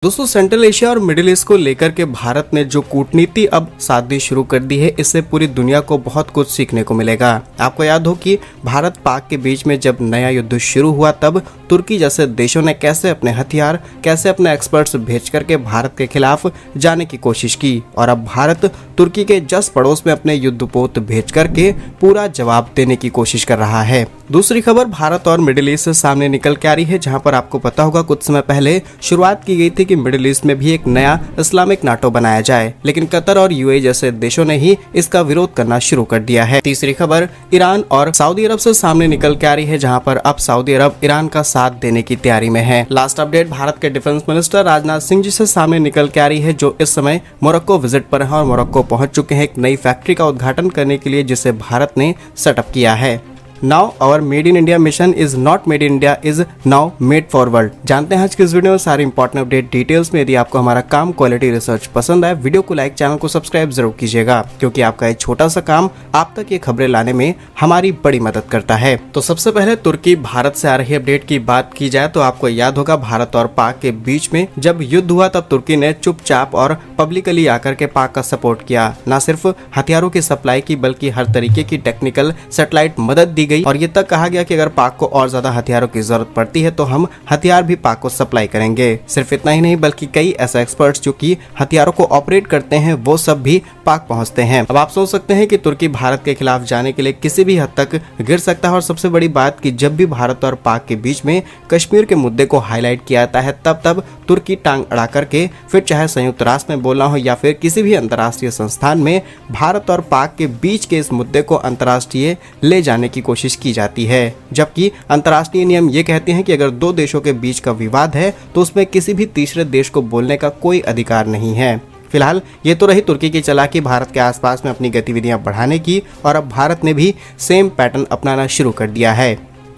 दोस्तों, central Asia और middle east को लेकर के भारत ने जो कूटनीति अब साधनी शुरू कर दी है, इससे पूरी दुनिया को बहुत कुछ सीखने को मिलेगा। आपको याद हो कि भारत पाक के बीच में जब नया युद्ध शुरू हुआ, तब तुर्की जैसे देशों ने कैसे अपने हथियार, कैसे अपने एक्सपर्ट्स भेज करके भारत के खिलाफ जाने की कोशिश की, और अब भारत तुर्की के जस्ट पड़ोस में अपने युद्धपोत भेज करके पूरा जवाब देने की कोशिश कर रहा है। दूसरी खबर भारत और मिडिल ईस्ट से सामने निकल के आ रही है, जहां पर आपको पता होगा कुछ समय पहले शुरुआत की गई थी कि मिडिल ईस्ट में भी एक नया इस्लामिक नाटो बनाया जाए, लेकिन कतर और यूएई जैसे देशों ने ही इसका विरोध करना शुरू कर दिया है। तीसरी खबर ईरान और सऊदी अरब से सामने निकल के आ रही है, जहां पर अब सऊदी अरब ईरान का साथ देने की तैयारी में है। लास्ट अपडेट भारत के डिफेंस मिनिस्टर राजनाथ सिंह जी से सामने निकल के आ रही है, जो इस समय मोरक्को विजिट पर है और मोरक्को पहुंच चुके हैं एक नई फैक्ट्री का उद्घाटन करने के लिए, जिसे भारत ने सेटअप किया है। Now our made in India mission is not made in India, is now made for world. जानते हैं आज की इस वीडियो में सारी इंपॉर्टेंट अपडेट डिटेल्स में। यदि आपको हमारा काम क्वालिटी रिसर्च पसंद आए, वीडियो को लाइक, चैनल को सब्सक्राइब जरूर कीजिएगा, क्योंकि आपका एक छोटा सा काम आप तक ये खबरें लाने में हमारी बड़ी मदद करता है। तो सबसे पहले तुर्की भारत से आ रही अपडेट की बात की जाए तो आपको याद होगा भारत और पाक के बीच में जब युद्ध हुआ, तब तुर्की ने चुपचाप और पब्लिकली आकर के पाक का सपोर्ट किया। न सिर्फ हथियारों की सप्लाई की, बल्कि हर तरीके की टेक्निकल सैटेलाइट मदद दी गई, और ये तक कहा गया कि अगर पाक को और ज्यादा हथियारों की जरूरत पड़ती है तो हम हथियार भी पाक को सप्लाई करेंगे। सिर्फ इतना ही नहीं, बल्कि कई ऐसे एक्सपर्ट्स जो कि हथियारों को ऑपरेट करते हैं, वो सब भी पाक पहुंचते हैं। अब आप सोच सकते हैं कि तुर्की भारत के खिलाफ जाने के लिए किसी भी हद तक गिर सकता है, और सबसे बड़ी बात कि जब भी भारत और पाक के बीच में कश्मीर के मुद्दे को हाईलाइट किया जाता है, तब तुर्की टांग अड़ा करके, फिर चाहे संयुक्त राष्ट्र में बोलना हो या फिर किसी भी अंतर्राष्ट्रीय संस्थान में, भारत और पाक के बीच के इस मुद्दे को अंतर्राष्ट्रीय ले जाने की कोशिश की जाती है। जबकि अंतर्राष्ट्रीय नियम ये कहते हैं कि अगर दो देशों के बीच का विवाद है तो उसमें किसी भी तीसरे देश को बोलने का कोई अधिकार नहीं है। फिलहाल ये तो रही तुर्की की चालाकी भारत के आसपास में अपनी गतिविधियां बढ़ाने की, और अब भारत ने भी सेम पैटर्न अपनाना शुरू कर दिया है।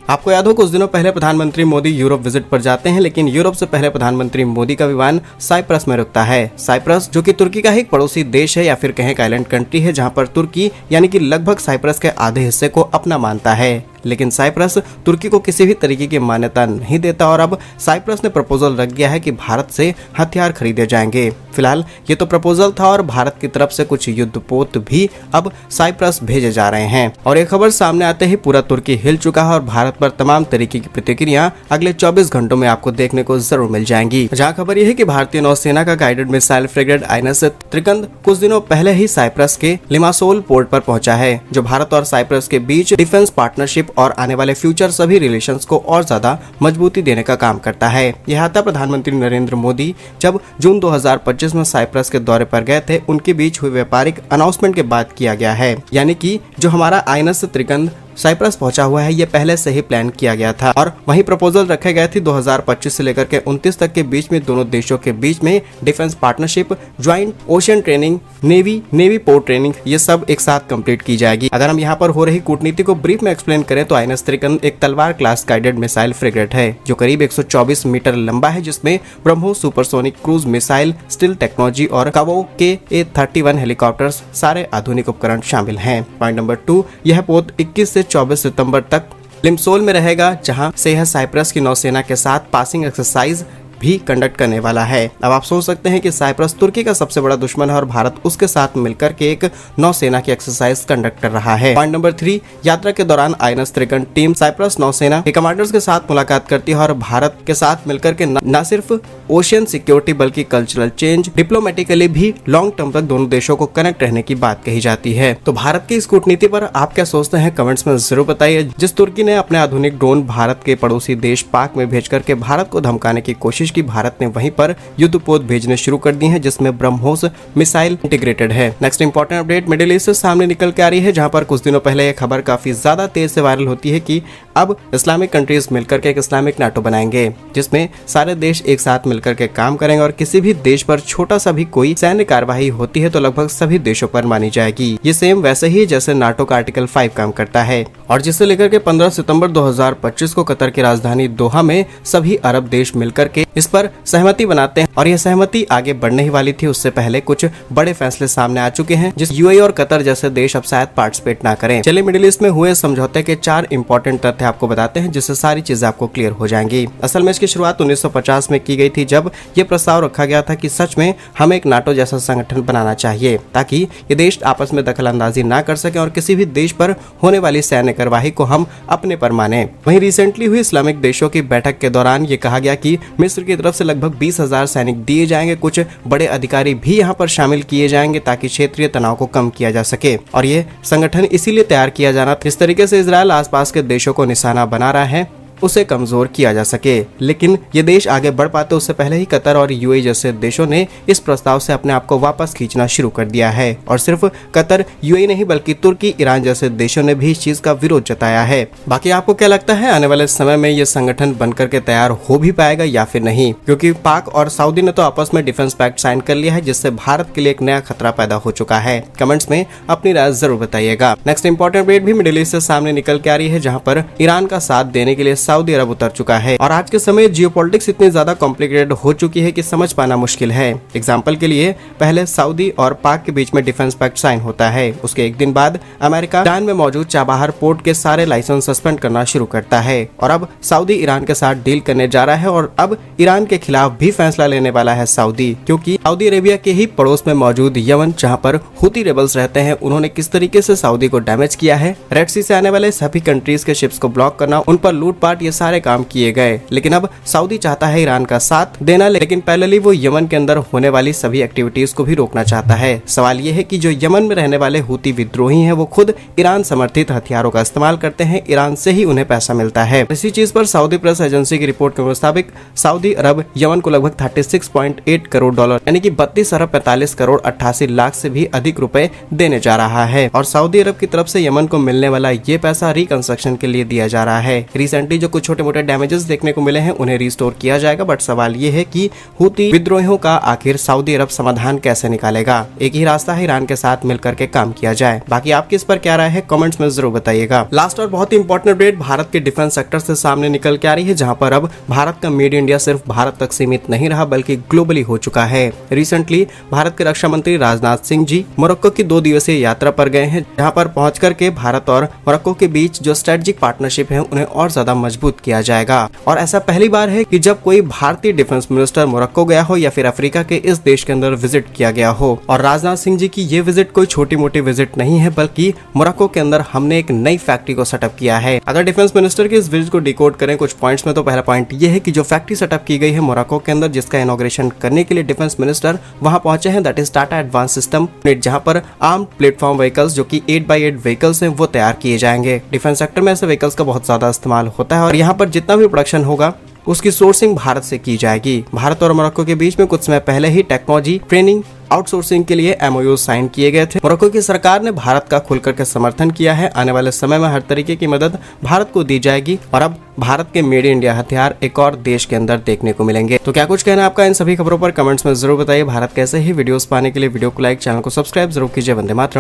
आपको याद हो कुछ दिनों पहले प्रधानमंत्री मोदी यूरोप विजिट पर जाते हैं, लेकिन यूरोप से पहले प्रधानमंत्री मोदी का विमान साइप्रस में रुकता है। साइप्रस जो कि तुर्की का एक पड़ोसी देश है, या फिर कहें एक आइलैंड कंट्री है, जहां पर तुर्की यानी कि लगभग साइप्रस के आधे हिस्से को अपना मानता है। लेकिन साइप्रस तुर्की को किसी भी तरीके की मान्यता नहीं देता, और अब साइप्रस ने प्रपोजल रख दिया है कि भारत से हथियार खरीदे जाएंगे। फिलहाल ये तो प्रपोजल था, और भारत की तरफ से कुछ युद्धपोत भी अब साइप्रस भेजे जा रहे हैं। और ये खबर सामने आते ही पूरा तुर्की हिल चुका है, और भारत पर तमाम तरीके की प्रतिक्रिया अगले 24 घंटों में आपको देखने को जरूर मिल जाएंगी। जहाँ खबर यह है कि भारतीय नौसेना का गाइडेड मिसाइल फ्रिगेट आइनस त्रिकंद कुछ दिनों पहले ही साइप्रस के लिमासोल पोर्ट पर पहुंचा है, जो भारत और साइप्रस के बीच डिफेंस पार्टनरशिप और आने वाले फ्यूचर सभी रिलेशंस को और ज्यादा मजबूती देने का काम करता है। यह आता प्रधानमंत्री नरेंद्र मोदी जब जून 2025 में साइप्रस के दौरे पर गए थे, उनके बीच हुई व्यापारिक अनाउंसमेंट के बाद किया गया है। यानी कि जो हमारा आइनस त्रिकंद साइप्रस पहुंचा हुआ है, ये पहले से ही प्लान किया गया था, और वही प्रपोजल रखे गए थे 2025 से लेकर के 29 तक के बीच में दोनों देशों के बीच में defence partnership, joint ocean training, navy port training, ये सब एक साथ कंप्लीट की जाएगी। अगर हम यहाँ पर हो रही कूटनीति को ब्रीफ में एक्सप्लेन करें तो आइनस त्रिकंद एक तलवार क्लास गाइडेड मिसाइल फ्रिगेट है, जो करीब 124 मीटर लंबा है, जिसमें BrahMos supersonic cruise missile, still technology और कावो के A31 हेलीकॉप्टर्स सारे आधुनिक उपकरण शामिल हैं। पॉइंट नंबर 2, यह पोत 21 से 24 सितंबर तक लिमसोल में रहेगा, जहां से यह साइप्रस की नौसेना के साथ पासिंग एक्सरसाइज भी कंडक्ट करने वाला है। अब आप सोच सकते हैं कि साइप्रस तुर्की का सबसे बड़ा दुश्मन है, और भारत उसके साथ मिलकर के एक नौसेना की एक्सरसाइज कंडक्ट कर रहा है। पॉइंट नंबर 3, यात्रा के दौरान आइनस त्रिकंद टीम साइप्रस नौसेना के कमांडर्स के साथ मुलाकात करती है, और भारत के साथ मिलकर के न सिर्फ ओशियन सिक्योरिटी बल्कि कल्चरल चेंज, डिप्लोमेटिकली भी लॉन्ग टर्म तक दोनों देशों को कनेक्ट रहने की बात कही जाती है। तो भारत की इस कूटनीति पर आप क्या सोचते हैं, कमेंट्स में जरूर बताइए। जिस तुर्की ने अपने आधुनिक ड्रोन भारत के पड़ोसी देश पाक में भेज करके भारत को धमकाने की कोशिश की, भारत ने वहीं पर युद्धपोत भेजने शुरू कर दिए हैं, जिसमें ब्रह्मोस मिसाइल इंटीग्रेटेड है। Next important update middle east से सामने निकल के आ रही है, जहां पर कुछ दिनों पहले यह खबर काफी ज्यादा तेज से वायरल होती है कि अब इस्लामिक कंट्रीज मिलकर के एक इस्लामिक नाटो बनाएंगे, जिसमें सारे देश एक साथ मिलकर के काम करेंगे, और किसी भी देश पर छोटा सा भी कोई सैन्य कार्यवाही होती है तो लगभग सभी देशों पर मानी जाएगी। ये सेम वैसे ही जैसे नाटो का आर्टिकल 5 काम करता है, और जिसे लेकर के 15 सितंबर 2025 को कतर की राजधानी दोहा में सभी अरब देश मिलकर के इस पर सहमति बनाते हैं और यह सहमति आगे बढ़ने ही वाली थी। उससे पहले कुछ बड़े फैसले सामने आ चुके हैं जिस यूएई और कतर जैसे देश अब शायद पार्टिसिपेट ना करें। चलिए मिडिल ईस्ट में हुए समझौते के 4 इंपॉर्टेंट तथ्य आपको बताते हैं जिससे सारी चीजें आपको क्लियर हो जाएंगी। असल में इसकी शुरुआत 1950 में की गई थी जब ये प्रस्ताव रखा गया था कि सच में हमें एक नाटो जैसा संगठन बनाना चाहिए ताकि ये देश आपस में दखल अंदाजी ना कर सके और किसी भी देश पर होने वाली सैन्य कार्यवाही को हम अपने पर माने। वहीं रिसेंटली हुई इस्लामिक देशों की बैठक के दौरान ये कहा गया कि मिस्र की तरफ से लगभग 20,000 सैनिक दिए जाएंगे। कुछ बड़े अधिकारी भी यहाँ पर शामिल किए जाएंगे ताकि क्षेत्रीय तनाव को कम किया जा सके और ये संगठन इसीलिए तैयार किया जाना जिस तरीके से इजरायल आसपास के देशों को निशाना बना रहा है उसे कमजोर किया जा सके। लेकिन ये देश आगे बढ़ पाते उससे पहले ही कतर और यूएई जैसे देशों ने इस प्रस्ताव से अपने आप को वापस खींचना शुरू कर दिया है और सिर्फ कतर यूएई नहीं बल्कि तुर्की ईरान जैसे देशों ने भी इस चीज का विरोध जताया है। बाकी आपको क्या लगता है आने वाले समय में ये संगठन बनकर के तैयार हो भी पाएगा या फिर नहीं, क्योंकि पाक और सऊदी ने तो आपस में डिफेंस पैक्ट साइन कर लिया है जिससे भारत के लिए एक नया खतरा पैदा हो चुका है। कमेंट्स में अपनी राय जरूर बताइएगा। नेक्स्ट इंपॉर्टेंट अपडेट भी मिडिल ईस्ट से सामने निकल के आ रही है जहाँ पर ईरान का साथ देने के लिए सऊदी अरब उतर चुका है और आज के समय जियोपॉलिटिक्स इतनी ज्यादा कॉम्प्लिकेटेड हो चुकी है कि समझ पाना मुश्किल है। एग्जांपल के लिए पहले सऊदी और पाक के बीच में डिफेंस पैक्ट साइन होता है, उसके एक दिन बाद अमेरिका ईरान में मौजूद चाबहार पोर्ट के सारे लाइसेंस सस्पेंड करना शुरू करता है और अब सऊदी ईरान के साथ डील करने जा रहा है और अब ईरान के खिलाफ भी फैसला लेने वाला है सऊदी, क्योंकि सऊदी अरेबिया के ही पड़ोस में मौजूद यमन जहाँ पर हुती रेबल्स रहते हैं उन्होंने किस तरीके से सऊदी को डैमेज किया है। रेड सी से आने वाले सभी कंट्रीज के शिप्स को ब्लॉक करना, उन पर लूटपाट, ये सारे काम किए गए। लेकिन अब सऊदी चाहता है ईरान का साथ देना, लेकिन पैरेलली वो यमन के अंदर होने वाली सभी एक्टिविटीज को भी रोकना चाहता है। सवाल ये है कि जो यमन में रहने वाले हुती विद्रोही हैं वो खुद ईरान समर्थित हथियारों का इस्तेमाल करते हैं, ईरान से ही उन्हें पैसा मिलता है। इसी चीज पर सऊदी प्रेस एजेंसी की रिपोर्ट के मुताबिक सऊदी अरब यमन को लगभग 36.8 करोड़ डॉलर यानी कि 32 अरब 45 करोड़ 88 लाख से भी अधिक रुपए देने जा रहा है और सऊदी अरब की तरफ से यमन को मिलने वाला ये पैसा रिकंस्ट्रक्शन के लिए दिया जा रहा है। रिसेंटली जो कुछ छोटे मोटे डैमेजेस देखने को मिले हैं उन्हें रिस्टोर किया जाएगा, बट सवाल ये है कि हुती विद्रोहियों का आखिर सऊदी अरब समाधान कैसे निकालेगा। एक ही रास्ता है, ईरान के साथ मिलकर के काम किया जाए। बाकी आपकी इस पर क्या राय है कमेंट्स में जरूर बताइएगा। लास्ट और बहुत ही इंपॉर्टेंट अपडेट भारत के डिफेंस सेक्टर से सामने निकल के आ रही है जहां पर अब भारत का मेड इंडिया सिर्फ भारत तक सीमित नहीं रहा बल्कि ग्लोबली हो चुका है। रिसेंटली भारत के रक्षा मंत्री राजनाथ सिंह जी मोरक्को की 2 दिवसीय यात्रा पर गए हैं जहां पर पहुंच करके भारत और मोरक्को के बीच जो स्ट्रेटेजिक पार्टनरशिप है उन्हें और ज्यादा मजबूत किया जाएगा और ऐसा पहली बार है कि जब कोई भारतीय डिफेंस मिनिस्टर मोरक्को गया हो या फिर अफ्रीका के इस देश के अंदर विजिट किया गया हो। और राजनाथ सिंह जी की ये विजिट कोई छोटी मोटी विजिट नहीं है बल्कि मोरक्को के अंदर हमने एक नई फैक्ट्री को सेटअप किया है। अगर डिफेंस मिनिस्टर की इस विजिट को डिकोड करें कुछ पॉइंट्स में, तो पहला पॉइंट ये है कि जो फैक्ट्री सेटअप की गई है मोरक्को के अंदर जिसका इनॉग्रेशन करने के लिए डिफेंस मिनिस्टर वहां पहुंचे हैं, that is Tata advance system, जहां पर आर्म्ड प्लेटफॉर्म व्हीकल्स जो कि 8x8 व्हीकल्स हैं वो तैयार किए जाएंगे। डिफेंस सेक्टर में ऐसे व्हीकल्स का बहुत ज्यादा इस्तेमाल होता है और यहाँ पर जितना भी प्रोडक्शन होगा उसकी सोर्सिंग भारत से की जाएगी। भारत और मोरक्को के बीच में कुछ समय पहले ही टेक्नोलॉजी ट्रेनिंग आउटसोर्सिंग के लिए MOU साइन किए गए थे। मोरक्को की सरकार ने भारत का खुलकर के समर्थन किया है। आने वाले समय में हर तरीके की मदद भारत को दी जाएगी और अब भारत के मेड इन इंडिया हथियार एक और देश के अंदर देखने को मिलेंगे। तो क्या कुछ कहना है आपका इन सभी खबरों पर कमेंट्स में जरूर बताइए। भारत कैसे ही वीडियोस पाने के लिए वीडियो को लाइक, चैनल को सब्सक्राइब जरूर कीजिए। वंदे मातरम।